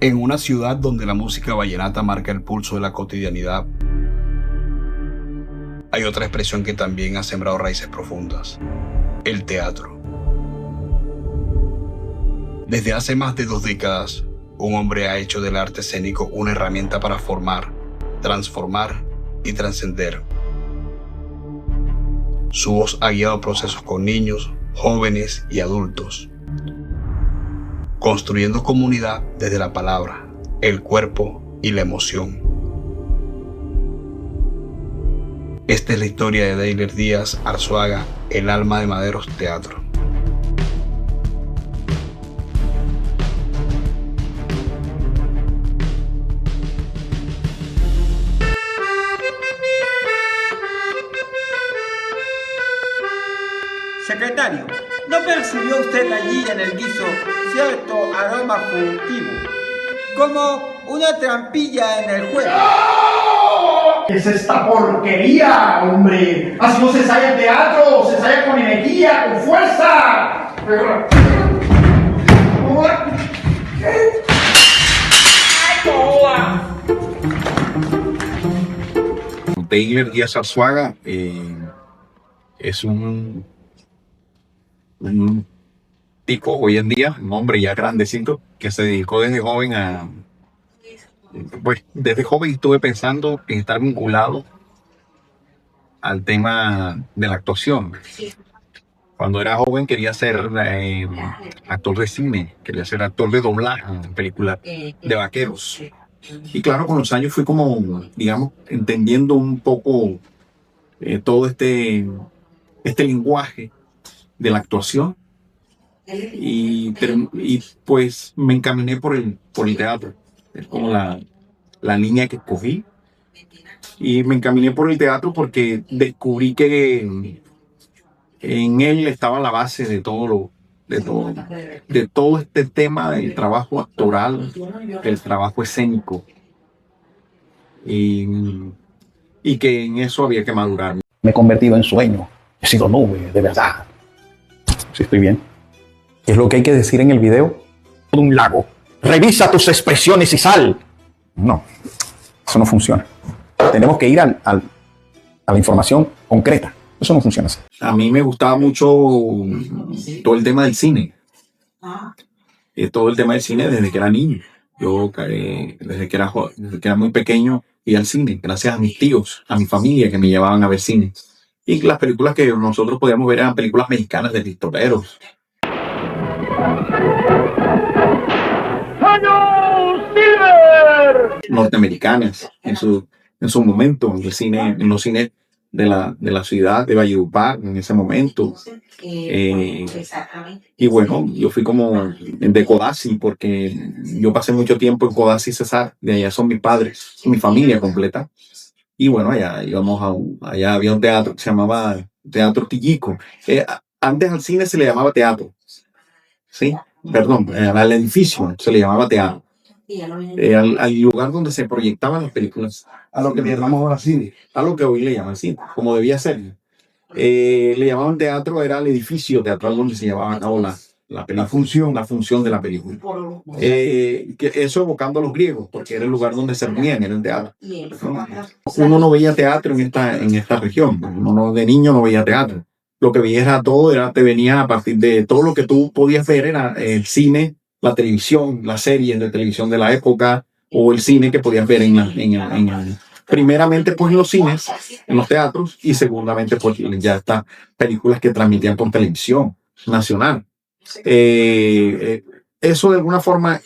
En una ciudad donde la música vallenata marca el pulso de la cotidianidad, hay otra expresión que también ha sembrado raíces profundas: el teatro. Desde hace más de 2 décadas, un hombre ha hecho del arte escénico una herramienta para formar, transformar y trascender. Su voz ha guiado procesos con niños, jóvenes y adultos, construyendo comunidad desde la palabra, el cuerpo y la emoción. Esta es la historia de Deiler Díaz Arzuaga, el alma de Maderos Teatro. Secretario, ¿no percibió usted allí en el guiso cierto aroma fugitivo? Como una trampilla en el juego. ¿Qué es esta porquería, hombre? Así no se ensaya el teatro, se ensaya con energía, con fuerza. Deiler Díaz Arzuaga es un tipo hoy en día, un hombre ya grandecito, que se dedicó desde joven desde joven estuve pensando en estar vinculado al tema de la actuación. Cuando era joven quería ser actor de cine, quería ser actor de doblaje en películas de vaqueros. Y claro, con los años fui como, digamos, entendiendo un poco todo este lenguaje de la actuación y pues me encaminé por el teatro. Es como la línea que escogí, y me encaminé por el teatro porque descubrí que en él estaba la base de todo este tema del trabajo actoral, del trabajo escénico, y que en eso había que madurar. Me he convertido en sueño, he sido nube, de verdad. Sí, estoy bien. ¿Qué es lo que hay que decir en el video? Un lago. Revisa tus expresiones y sal. No, eso no funciona. Tenemos que ir a la información concreta. Eso no funciona así. A mí me gustaba mucho todo el tema del cine. Todo el tema del cine desde que era niño. Yo desde que era muy pequeño iba al cine, gracias a mis tíos, a mi familia que me llevaban a ver cine. Y las películas que nosotros podíamos ver eran películas mexicanas de pistoleros. Norteamericanas en su momento, en los cines de la ciudad de Valledupar en ese momento. Y bueno, yo fui como de Codazzi, porque yo pasé mucho tiempo en Codazzi Cesar, de allá son mis padres, mi familia completa. Y bueno, allá había un teatro que se llamaba Teatro Tillico. Antes al cine se le llamaba teatro, ¿sí? Perdón, al edificio se le llamaba teatro. Al lugar donde se proyectaban las películas. A lo que le llamamos ahora cine. A lo que hoy le llaman cine, como debía ser. Le llamaban teatro, era el edificio teatral donde se llevaba a cabo la función de la película. Que eso evocando a los griegos, porque era el lugar donde se reunían, era el teatro. Uno no veía teatro en esta región. Uno de niño no veía teatro. Lo que veía te venía a partir de todo lo que tú podías ver, era el cine, la televisión, las series de televisión de la época, o el cine que podías ver primeramente pues en los cines, en los teatros, y segundamente pues ya estas películas que transmitían por televisión nacional. Eso de alguna forma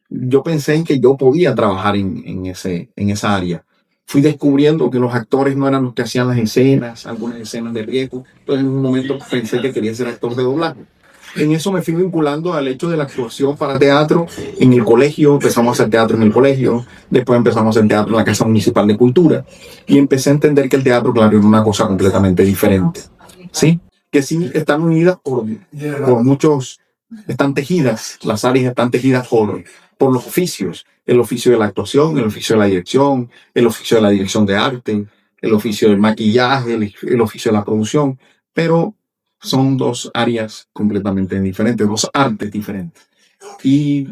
yo pensé en que yo podía trabajar en esa área. Fui descubriendo que los actores no eran los que hacían las escenas, algunas escenas de riesgo. Entonces en un momento pensé que quería ser actor de doblaje. En eso me fui vinculando al hecho de la actuación para teatro en el colegio. Empezamos a hacer teatro en el colegio, después empezamos a hacer teatro en la Casa Municipal de Cultura, y empecé a entender que el teatro, claro, era una cosa completamente diferente, ¿sí? Que sí están unidas por muchos, están tejidas, las áreas están tejidas por los oficios: el oficio de la actuación, el oficio de la dirección, el oficio de la dirección de arte, el oficio del maquillaje, el oficio de la producción, pero son dos áreas completamente diferentes, dos artes diferentes. Y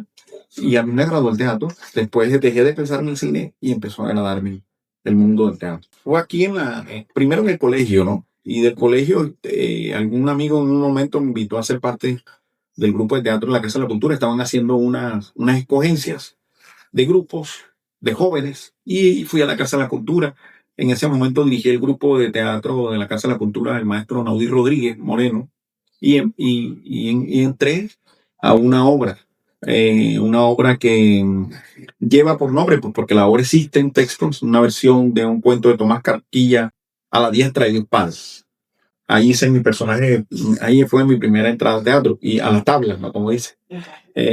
Y a mí me agradó el teatro. Después dejé de pensar en el cine y empezó a agradarme el mundo del teatro. Fue aquí primero en el colegio, ¿no? Y del colegio, algún amigo en un momento me invitó a ser parte del grupo de teatro en la Casa de la Cultura. Estaban haciendo unas escogencias de grupos de jóvenes y fui a la Casa de la Cultura. En ese momento dirigí el grupo de teatro de la Casa de la Cultura del maestro Naudí Rodríguez Moreno y entré a una obra que lleva por nombre, pues porque la obra existe en textos, una versión de un cuento de Tomás Carquilla, A la diestra de Dios Padre. Ahí hice mi personaje, ahí fue mi primera entrada al teatro, y a las tablas, ¿no? Como dice.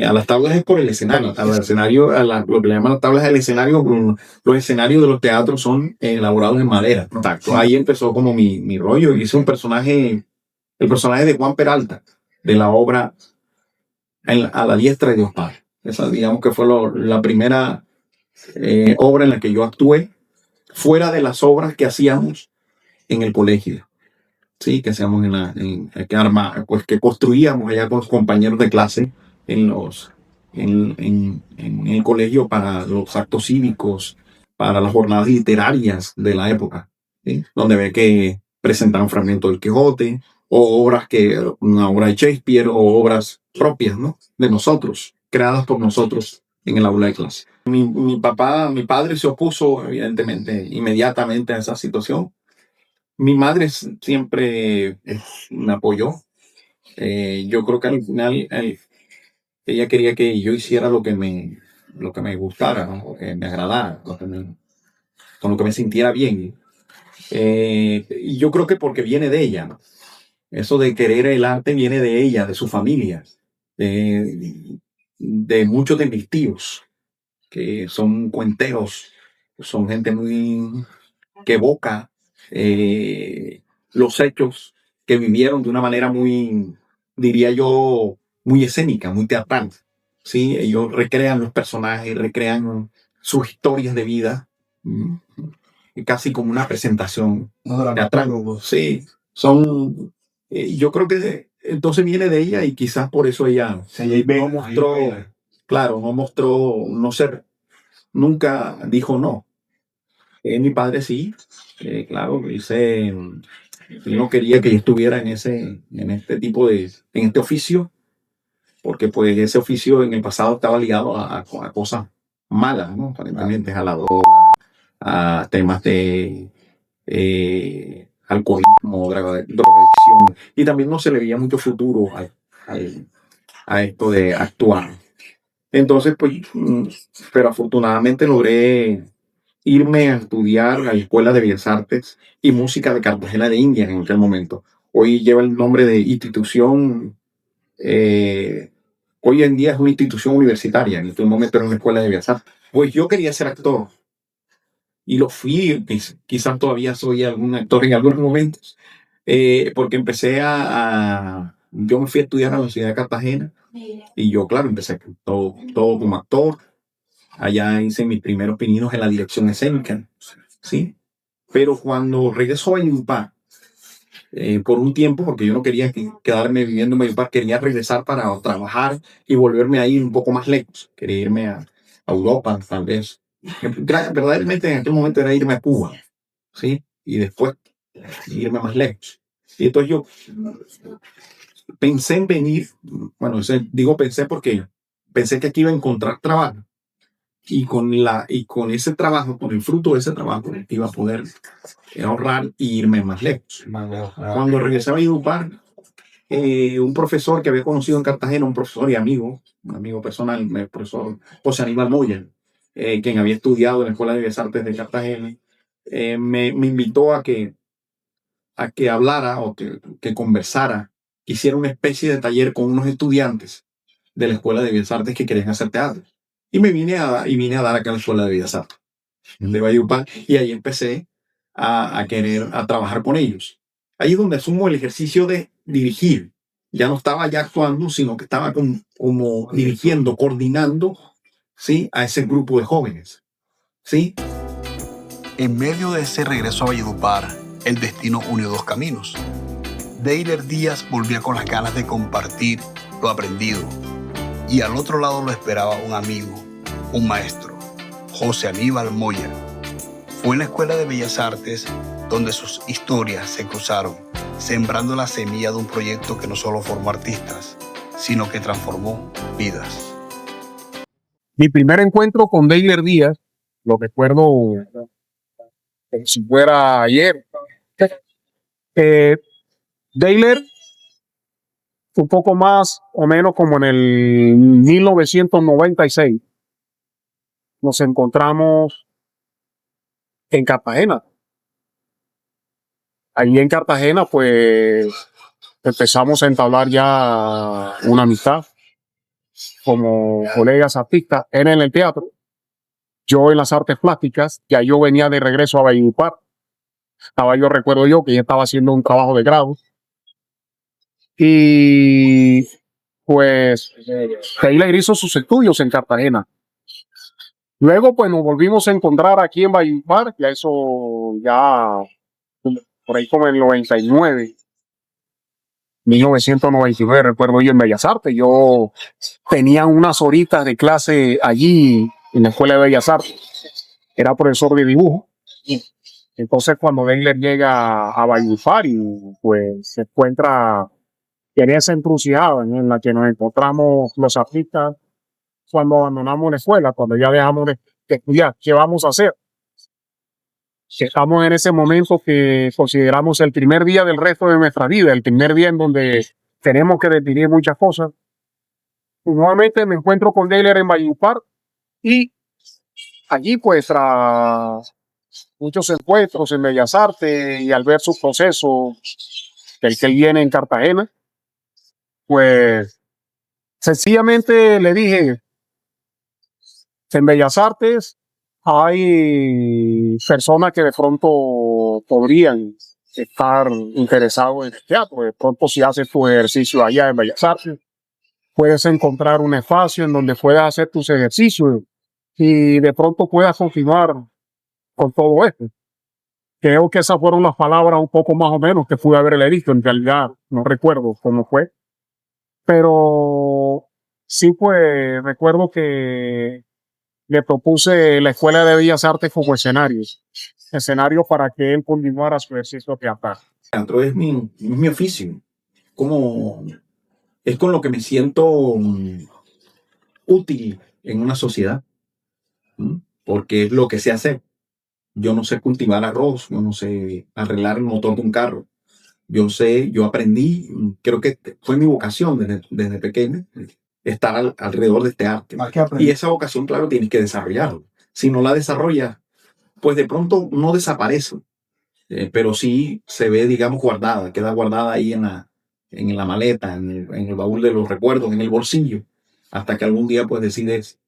A las tablas es por el escenario, al escenario, lo que le llaman las tablas es el escenario. Los escenarios de los teatros son elaborados en madera, ¿no? Ahí empezó como mi rollo. Hice el personaje de Juan Peralta, de la obra A la diestra de Dios Padre. Esa, digamos que fue la primera obra en la que yo actué, fuera de las obras que hacíamos en el colegio. Sí, que hacíamos que construíamos allá con los compañeros de clase en el colegio para los actos cívicos, para las jornadas literarias de la época, ¿sí? Donde ve que presentaban fragmentos del Quijote, o una obra de Shakespeare, o obras propias, ¿no? De nosotros, creadas por nosotros en el aula de clase. Mi padre se opuso, evidentemente, inmediatamente a esa situación. Mi madre siempre me apoyó. Yo creo que al final ella quería que yo hiciera lo que me gustara, ¿no? Lo que me agradara, con lo que me sintiera bien. Y yo creo que porque viene de ella, ¿no? Eso de querer el arte viene de ella, de su familia, de muchos de mis tíos, que son cuenteros, son gente que evoca los hechos que vivieron de una manera muy, diría yo, muy escénica, muy teatral. ¿Sí? Ellos recrean los personajes, recrean sus historias de vida, casi como una presentación teatral. Sí, son. Yo creo que entonces viene de ella y quizás por eso ella no mostró, nunca dijo no. Mi padre sí, claro, él no quería que yo estuviera en este oficio, porque pues ese oficio en el pasado estaba ligado a cosas malas, ¿no? Aparentemente a la droga, a temas de alcoholismo, drogadicción, y también no se le veía mucho futuro a esto de actuar. Entonces, pues, pero afortunadamente logré irme a estudiar a la Escuela de Bellas Artes y Música de Cartagena de Indias en aquel momento. Hoy lleva el nombre de institución, hoy en día es una institución universitaria, en este momento era una Escuela de Bellas Artes. Pues yo quería ser actor y lo fui, quizás todavía soy algún actor en algunos momentos, porque yo me fui a estudiar a la Universidad de Cartagena y yo, claro, empecé todo como actor. Allá hice mis primeros pininos en la dirección escénica, ¿sí? Pero cuando regresó a Valledupar, por un tiempo, porque yo no quería quedarme viviendo en Valledupar, quería regresar para trabajar y volverme a ir un poco más lejos. Quería irme a Europa, tal vez. Verdaderamente en aquel momento era irme a Cuba, ¿sí? Y después irme más lejos. Y entonces yo pensé en venir, pensé porque pensé que aquí iba a encontrar trabajo. Y con ese trabajo, con el fruto de ese trabajo, iba a poder ahorrar y irme más lejos. Cuando regresé a Valledupar, un profesor que había conocido en Cartagena, un profesor y amigo, un amigo personal, el profesor José Aníbal Moya, quien había estudiado en la Escuela de Bellas Artes de Cartagena, me invitó a que hablara o que conversara, que hiciera una especie de taller con unos estudiantes de la Escuela de Bellas Artes que querían hacer teatro. Y vine a dar acá a la Escuela de Bellas Artes de Valledupar, y ahí empecé a trabajar con ellos. Ahí es donde asumo el ejercicio de dirigir. Ya no estaba ya actuando, sino que estaba como dirigiendo, coordinando, ¿sí? A ese grupo de jóvenes, ¿sí? En medio de ese regreso a Valledupar, el destino unió dos caminos. Deiler Díaz volvía con las ganas de compartir lo aprendido y al otro lado lo esperaba un amigo, un maestro, José Aníbal Moya. Fue en la Escuela de Bellas Artes donde sus historias se cruzaron, sembrando la semilla de un proyecto que no solo formó artistas, sino que transformó vidas. Mi primer encuentro con Deiler Díaz, lo recuerdo como si fuera ayer. Deiler, un poco más o menos como en el 1996, nos encontramos en Cartagena. Allí en Cartagena, pues, empezamos a entablar ya una amistad como colegas artistas. Él en el teatro, yo en las artes plásticas. Ya yo venía de regreso a Valledupar. Recuerdo yo que ya estaba haciendo un trabajo de grado. Y pues Taylor hizo sus estudios en Cartagena. Luego pues nos volvimos a encontrar aquí en Valledupar, ya por ahí como en 1999, recuerdo yo, en Bellas Artes. Yo tenía unas horitas de clase allí en la Escuela de Bellas Artes. Era profesor de dibujo. Entonces cuando Deiler llega a Valledupar y pues se encuentra en esa encrucijada en la que nos encontramos los artistas cuando abandonamos la escuela, cuando ya dejamos de estudiar, ¿qué vamos a hacer? Estamos en ese momento que consideramos el primer día del resto de nuestra vida, el primer día en donde tenemos que definir muchas cosas. Y nuevamente me encuentro con Deiler en Valledupar y allí pues tras muchos encuentros en Bellas Artes y al ver su proceso, el que él viene en Cartagena, pues sencillamente le dije, en Bellas Artes hay personas que de pronto podrían estar interesados en el teatro. De pronto si haces tu ejercicio allá en Bellas Artes, puedes encontrar un espacio en donde puedas hacer tus ejercicios y de pronto puedas continuar con todo esto. Creo que esas fueron las palabras un poco más o menos que pude haberle dicho. En realidad no recuerdo cómo fue. Pero sí, pues recuerdo que le propuse la Escuela de Bellas Artes como escenario para que él continuara su ejercicio teatral. Teatro es mi oficio. Es con lo que me siento útil en una sociedad, porque es lo que sé hacer. Yo no sé cultivar arroz, yo no sé arreglar el motor de un carro. Yo aprendí, creo que fue mi vocación desde pequeño, estar alrededor de este arte. Y esa vocación, claro, tienes que desarrollarla. Si no la desarrollas, pues de pronto no desaparece, pero sí se ve, digamos, guardada, queda guardada ahí en la maleta, en el baúl de los recuerdos, en el bolsillo, hasta que algún día pues decides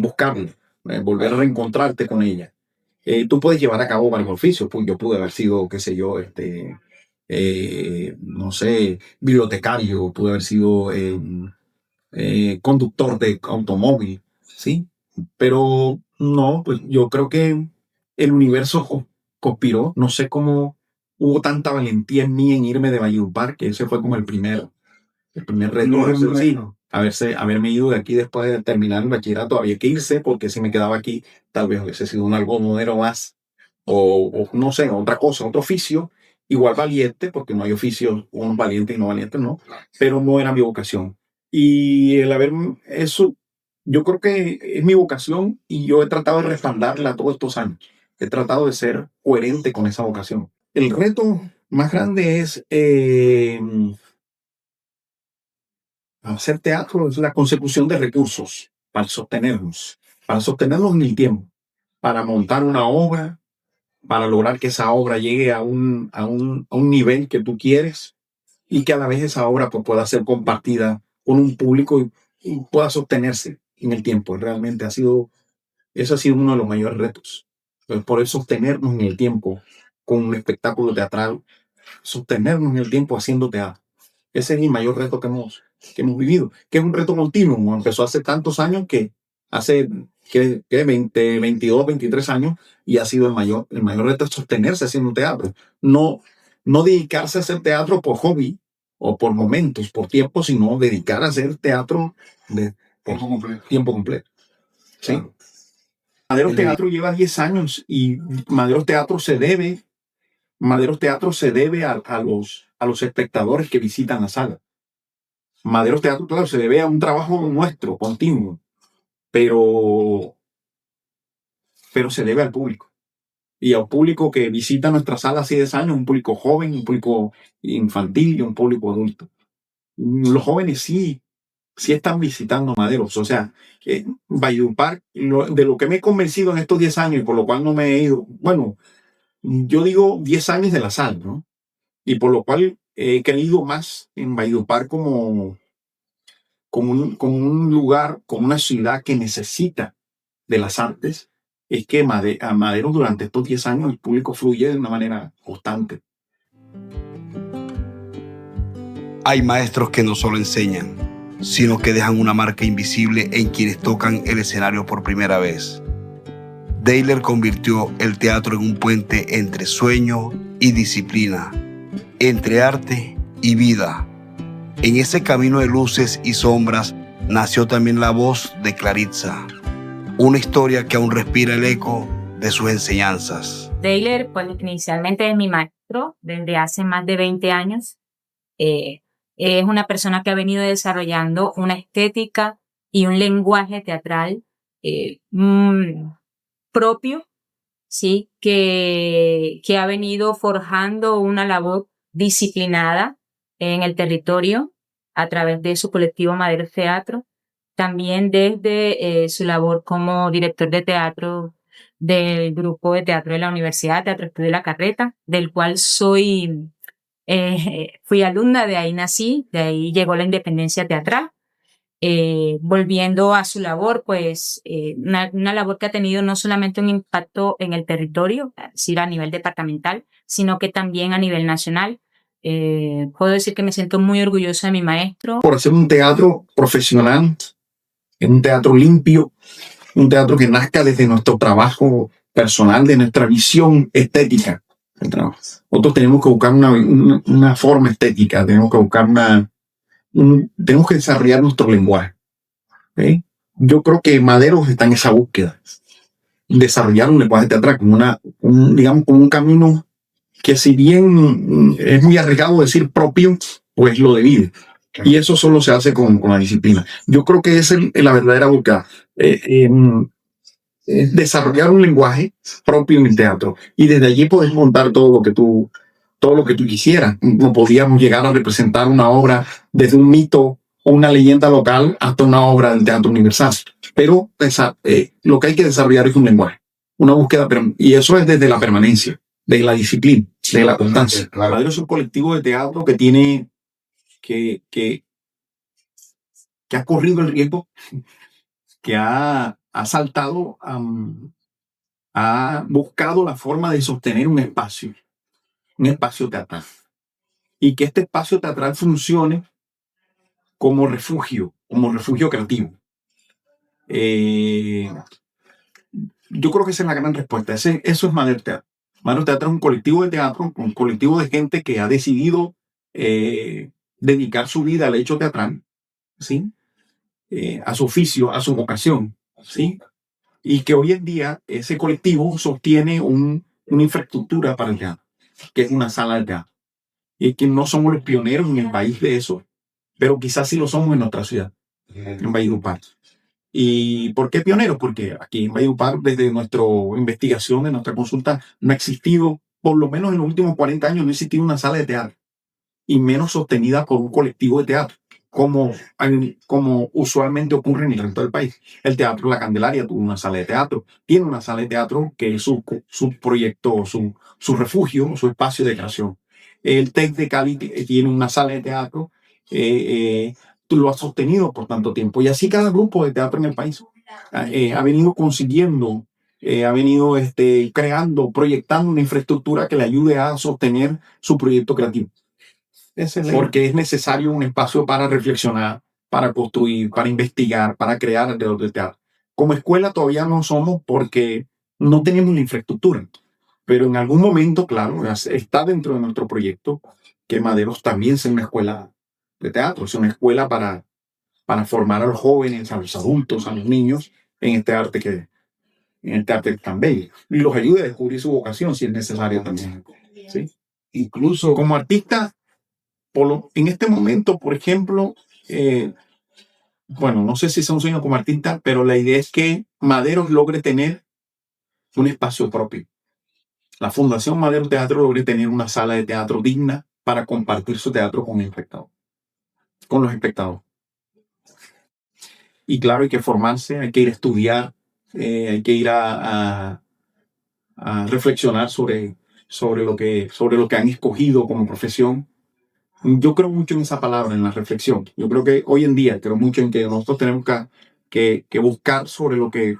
buscarla, volver a reencontrarte con ella. Tú puedes llevar a cabo varios oficios, pues yo pude haber sido, qué sé yo, no sé, bibliotecario, pude haber sido conductor de automóvil, ¿sí? Pero no, pues yo creo que el universo conspiró, no sé cómo hubo tanta valentía en mí en irme de Valledupar, que ese fue como el primer reto, haberme ido de aquí después de terminar el bachillerato. Había que irse porque si me quedaba aquí tal vez hubiese sido un algodonero más o no sé, otra cosa, otro oficio igual valiente, porque no hay oficios unos valientes y no valientes, no, pero no era mi vocación. Y el haber eso, yo creo que es mi vocación y yo he tratado de respaldarla todos estos años. He tratado de ser coherente con esa vocación. El reto más grande es hacer teatro, es la consecución de recursos para sostenernos en el tiempo, para montar una obra, para lograr que esa obra llegue a un nivel que tú quieres y que a la vez esa obra pues, pueda ser compartida con un público y pueda sostenerse en el tiempo. Realmente eso ha sido uno de los mayores retos. Pues poder sostenernos en el tiempo con un espectáculo teatral, sostenernos en el tiempo haciendo teatro. Ese es el mayor reto que hemos vivido, que es un reto continuo. Empezó hace tantos años que hace 20, 22, 23 años y ha sido el mayor reto es sostenerse haciendo teatro. No dedicarse a hacer teatro por hobby, o por momentos, por tiempo, sino dedicar a hacer teatro de tiempo completo. ¿Sí? Claro. Maderos Teatro lleva 10 años y Maderos Teatro se debe a los espectadores que visitan la sala. Maderos Teatro, claro, se debe a un trabajo nuestro, continuo, pero se debe al público. Y al público que visita nuestra sala hace 10 años, un público joven, un público infantil y un público adulto. Los jóvenes sí están visitando Maderos. O sea, Valledupar, de lo que me he convencido en estos 10 años y por lo cual no me he ido, bueno, yo digo 10 años de la sala, ¿no? Y por lo cual he creído más en Valledupar como un lugar, como una ciudad que necesita de las artes, es que a Madero durante estos 10 años el público fluye de una manera constante. Hay maestros que no solo enseñan, sino que dejan una marca invisible en quienes tocan el escenario por primera vez. Deiler convirtió el teatro en un puente entre sueño y disciplina, entre arte y vida. En ese camino de luces y sombras nació también la voz de Claritza, una historia que aún respira el eco de sus enseñanzas. Deiler, pues inicialmente es mi maestro desde hace más de 20 años. Es una persona que ha venido desarrollando una estética y un lenguaje teatral propio, ¿sí? Que ha venido forjando una labor disciplinada en el territorio a través de su colectivo Maderos Teatro, también desde su labor como director de teatro del grupo de teatro de la Universidad, Teatro Estudio de la Carreta, del cual fui alumna, de ahí nací, de ahí llegó la independencia teatral. Volviendo a su labor, pues una labor que ha tenido no solamente un impacto en el territorio, es decir, a nivel departamental, sino que también a nivel nacional. Puedo decir que me siento muy orgullosa de mi maestro. Por hacer un teatro profesional, un teatro limpio, un teatro que nazca desde nuestro trabajo personal, de nuestra visión estética del trabajo. Nosotros tenemos que buscar una forma estética, tenemos que buscar tenemos que desarrollar nuestro lenguaje. ¿Okay? Yo creo que Maderos está en esa búsqueda. Desarrollar un lenguaje teatral como digamos, como un camino que, si bien es muy arriesgado decir propio, pues lo divide. Y eso solo se hace con la disciplina. Yo creo que esa es la verdadera búsqueda. Desarrollar un lenguaje propio en el teatro. Y desde allí puedes montar todo lo que tú quisieras. No podíamos llegar a representar una obra desde un mito o una leyenda local hasta una obra del teatro universal. Pero lo que hay que desarrollar es un lenguaje, una búsqueda, y eso es desde la permanencia, de la disciplina, de la constancia. Madero es un colectivo de teatro que tiene que ha corrido el riesgo, que ha saltado, ha buscado la forma de sostener un espacio teatral, y que este espacio teatral funcione como refugio creativo. Yo creo que esa es la gran respuesta. Eso es Maderos Teatro. Maderos Teatro es un colectivo de teatro, un colectivo de gente que ha decidido dedicar su vida al hecho teatral, ¿sí? A su oficio, a su vocación, ¿sí? Y que hoy en día ese colectivo sostiene una infraestructura para el teatro, que es una sala de teatro. Y que no somos los pioneros en el país de eso, pero quizás sí lo somos en nuestra ciudad, en Valledupar. ¿Y por qué pioneros? Porque aquí en Valledupar, desde nuestra investigación, de nuestra consulta, no ha existido, por lo menos en los últimos 40 años, no ha existido una sala de teatro, y menos sostenida por un colectivo de teatro, como usualmente ocurre en el resto del país. El Teatro La Candelaria tuvo una sala de teatro, tiene una sala de teatro que es su proyecto, su refugio, su espacio de creación. El TEC de Cali tiene una sala de teatro, lo ha sostenido por tanto tiempo. Y así cada grupo de teatro en el país ha venido consiguiendo, ha venido creando, proyectando una infraestructura que le ayude a sostener su proyecto creativo. Porque es necesario un espacio para reflexionar, para construir, para investigar, para crear alrededor del teatro. Como escuela todavía no somos, porque no tenemos la infraestructura. Pero en algún momento, claro, está dentro de nuestro proyecto que Maderos también sea una escuela de teatro, sea una escuela para formar a los jóvenes, a los adultos, a los niños en este arte tan bello. Y los ayude a descubrir su vocación si es necesario también. ¿Sí? Incluso Como artista, en este momento, por ejemplo, bueno, no sé si es un sueño como artista, pero la idea es que Maderos logre tener un espacio propio. La Fundación Madero Teatro logre tener una sala de teatro digna para compartir su teatro con los espectadores. Y claro, hay que formarse, hay que ir a estudiar, hay que ir a reflexionar sobre lo que han escogido como profesión. Yo creo mucho en esa palabra, en la reflexión. Yo creo que hoy en día, creo mucho en que nosotros tenemos que buscar sobre lo que...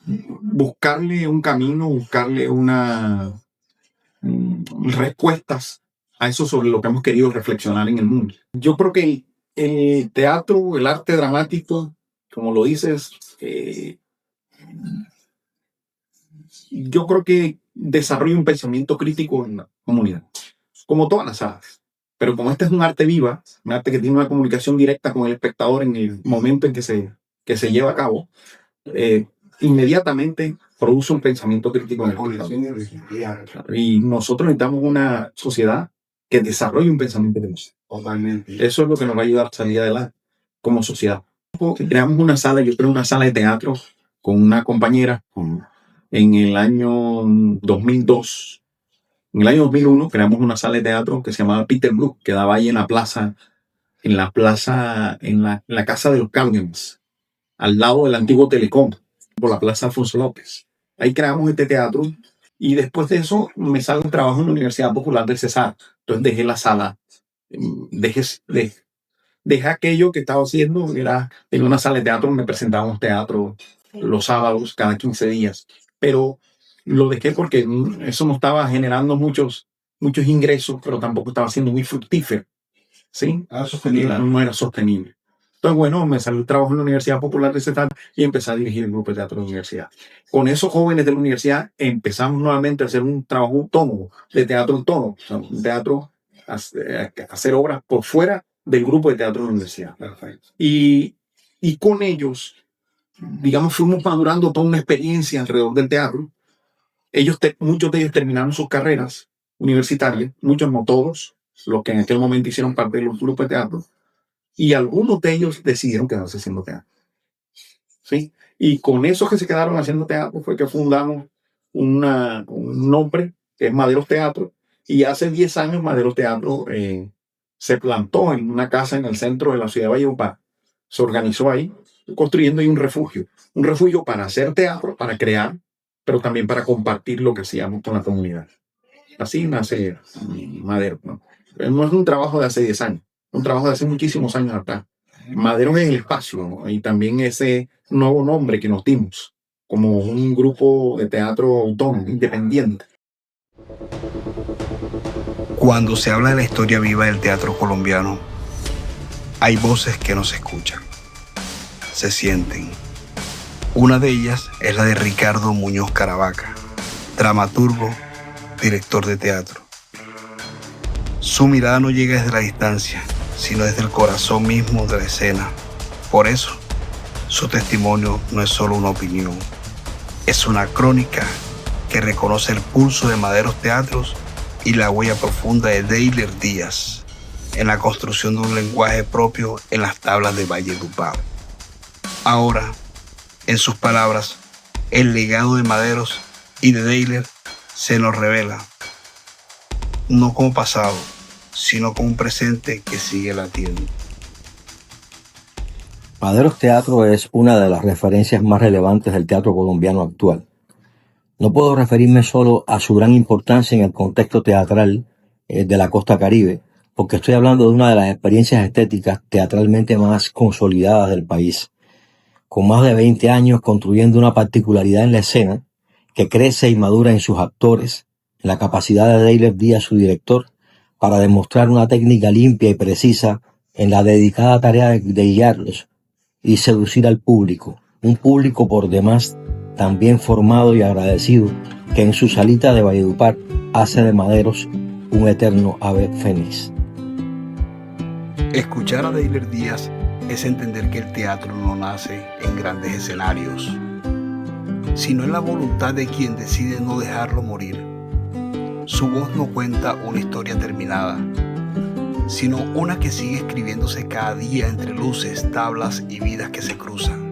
buscarle un camino, buscarle respuestas a eso sobre lo que hemos querido reflexionar en el mundo. Yo creo que el teatro, el arte dramático, como lo dices, yo creo que desarrolla un pensamiento crítico en la comunidad, como todas las artes. Pero como este es un arte viva, un arte que tiene una comunicación directa con el espectador en el momento en que se lleva a cabo, inmediatamente produce un pensamiento crítico en el espectador. Y nosotros necesitamos una sociedad que desarrolle un pensamiento crítico. Totalmente. Eso es lo que nos va a ayudar a salir adelante como sociedad. Creamos una sala, yo creo una sala de teatro con una compañera en el año 2002. En el año 2001 creamos una sala de teatro que se llamaba Peter Brook, que daba ahí en la casa de los Cárdenas, al lado del antiguo Telecom, por la Plaza Alfonso López. Ahí creamos este teatro y después de eso me sale un trabajo en la Universidad Popular del Cesar. Entonces dejé la sala, dejé aquello que estaba haciendo, en una sala de teatro donde presentábamos teatro los sábados, cada 15 días. Pero lo dejé porque eso no estaba generando muchos ingresos, pero tampoco estaba siendo muy fructífero. ¿Sí? No era sostenible. Entonces, bueno, me salió el trabajo en la Universidad Popular de Cesar y empecé a dirigir el grupo de teatro de la universidad. Con esos jóvenes de la universidad empezamos nuevamente a hacer un trabajo autónomo, de teatro autónomo, o sea, un teatro, hacer obras por fuera del grupo de teatro de la universidad. Perfecto. Y con ellos, digamos, fuimos madurando toda una experiencia alrededor del teatro. Muchos de ellos terminaron sus carreras universitarias, muchos, no todos, los que en aquel momento hicieron parte de los grupos de teatro, y algunos de ellos decidieron quedarse haciendo teatro. ¿Sí? Y con esos que se quedaron haciendo teatro fue que fundamos un nombre que es Maderos Teatro, y hace 10 años Maderos Teatro se plantó en una casa en el centro de la ciudad de Valledupar. Se organizó ahí, construyendo ahí un refugio para hacer teatro, para crear, pero también para compartir lo que hacíamos con la comunidad. Así nace Maderos, ¿no? No es un trabajo de hace 10 años, es un trabajo de hace muchísimos años atrás. Maderos en el espacio, ¿no? Y también ese nuevo nombre que nos dimos como un grupo de teatro autónomo, independiente. Cuando se habla de la historia viva del teatro colombiano, hay voces que no se escuchan, se sienten. Una de ellas es la de Ricardo Muñoz Caravaca, dramaturgo, director de teatro. Su mirada no llega desde la distancia, sino desde el corazón mismo de la escena. Por eso, su testimonio no es solo una opinión, es una crónica que reconoce el pulso de Maderos Teatros y la huella profunda de Deiler Díaz en la construcción de un lenguaje propio en las tablas de Valledupar. Ahora, en sus palabras, el legado de Maderos y de Deiler se nos revela, no como pasado, sino como un presente que sigue latiendo. Maderos Teatro es una de las referencias más relevantes del teatro colombiano actual. No puedo referirme solo a su gran importancia en el contexto teatral de la costa caribe, porque estoy hablando de una de las experiencias estéticas teatralmente más consolidadas del país, con más de 20 años construyendo una particularidad en la escena que crece y madura en sus actores, en la capacidad de Deiler Díaz, su director, para demostrar una técnica limpia y precisa en la dedicada tarea de guiarlos y seducir al público, un público por demás tan bien formado y agradecido, que que en su salita de Valledupar hace de Maderos un eterno ave fénix. Escuchar a Deyler Díaz es entender que el teatro no nace en grandes escenarios, sino en la voluntad de quien decide no dejarlo morir. Su voz no cuenta una historia terminada, sino una que sigue escribiéndose cada día entre luces, tablas y vidas que se cruzan.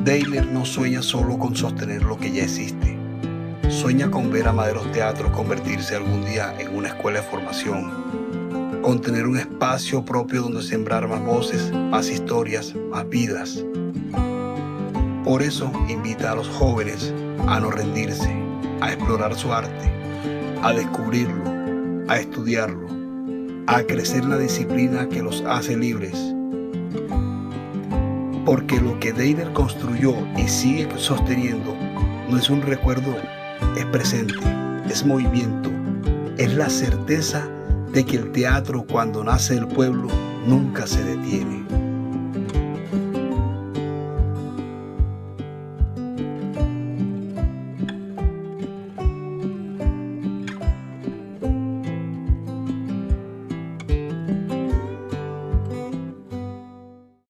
Deyler no sueña solo con sostener lo que ya existe, sueña con ver a Maderos Teatro convertirse algún día en una escuela de formación, con tener un espacio propio donde sembrar más voces, más historias, más vidas. Por eso invita a los jóvenes a no rendirse, a explorar su arte, a descubrirlo, a estudiarlo, a crecer en la disciplina que los hace libres. Porque lo que Deyler construyó y sigue sosteniendo no es un recuerdo, es presente, es movimiento, es la certeza de que el teatro, cuando nace del pueblo, nunca se detiene.